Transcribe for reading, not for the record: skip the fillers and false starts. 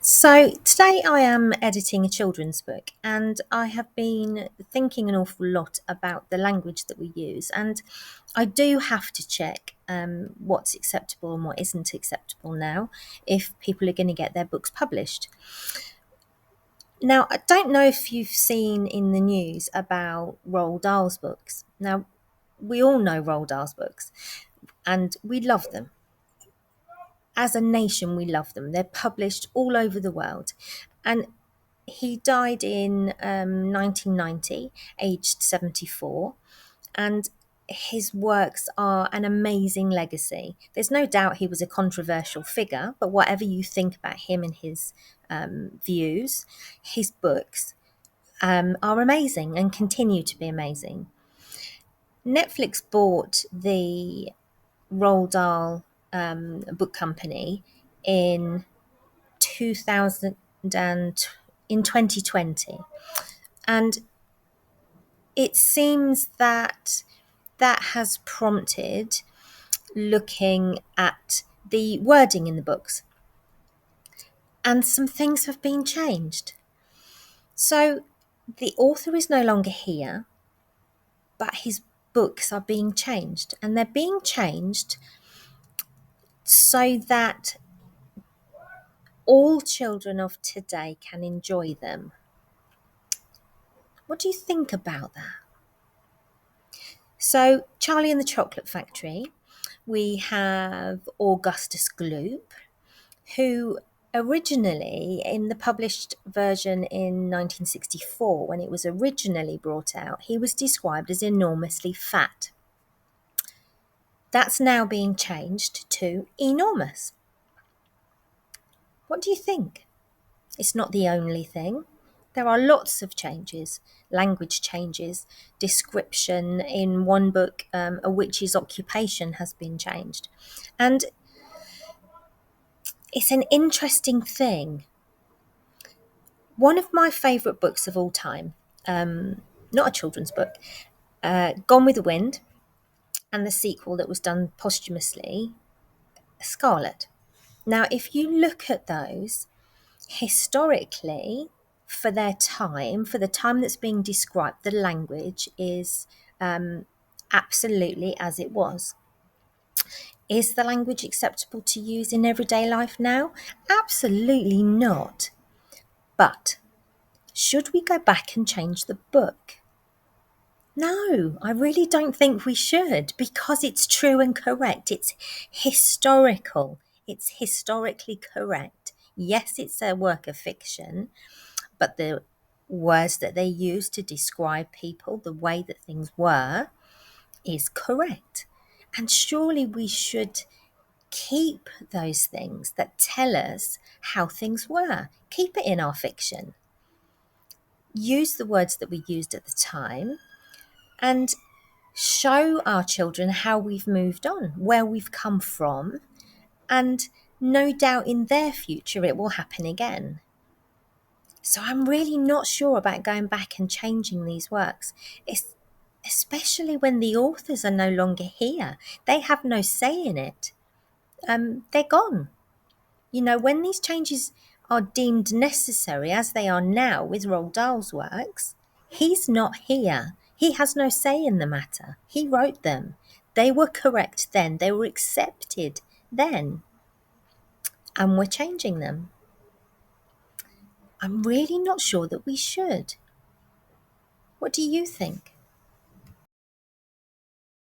So today I am editing a children's book, and I have been thinking an awful lot about the language that we use, and I do have to check what's acceptable and what isn't acceptable now if people are going to get their books published. Now, I don't know if you've seen in the news about Roald Dahl's books. Now, we all know Roald Dahl's books, and we love them. As a nation, we love them. They're published all over the world. And he died in 1990, aged 74, and his works are an amazing legacy. There's no doubt he was a controversial figure, but whatever you think about him and his views, his books are amazing and continue to be amazing. Netflix bought the Roald Dahl book company in 2000 and in 2020, and it seems that that has prompted looking at the wording in the books, and some things have been changed. So the author is no longer here, but his books are being changed, and they're being changed so that all children of today can enjoy them. What do you think about that? So, Charlie and the Chocolate Factory, we have Augustus Gloop, who originally, in the published version in 1964, when it was originally brought out, he was described as enormously fat. That's now being changed to enormous. What do you think? It's not the only thing. There are lots of changes, language changes, description. In one book, a witch's occupation has been changed. And it's an interesting thing. One of my favourite books of all time, not a children's book, Gone with the Wind, and the sequel that was done posthumously, Scarlet. Now, if you look at those, historically, for their time, for the time that's being described, the language is absolutely as it was. Is the language acceptable to use in everyday life now? Absolutely not. But should we go back and change the book? No, I really don't think we should, because it's true and correct. It's historical. It's historically correct. Yes, it's a work of fiction, but the words that they use to describe people, the way that things were, is correct. And surely we should keep those things that tell us how things were. Keep it in our fiction. Use the words that we used at the time and show our children how we've moved on, where we've come from, and no doubt in their future it will happen again. So I'm really not sure about going back and changing these works, especially when the authors are no longer here. They have no say in it. They're gone. You know, when these changes are deemed necessary, as they are now with Roald Dahl's works, he's not here. He has no say in the matter. He wrote them. They were correct then. They were accepted then. And we're changing them. I'm really not sure that we should. What do you think?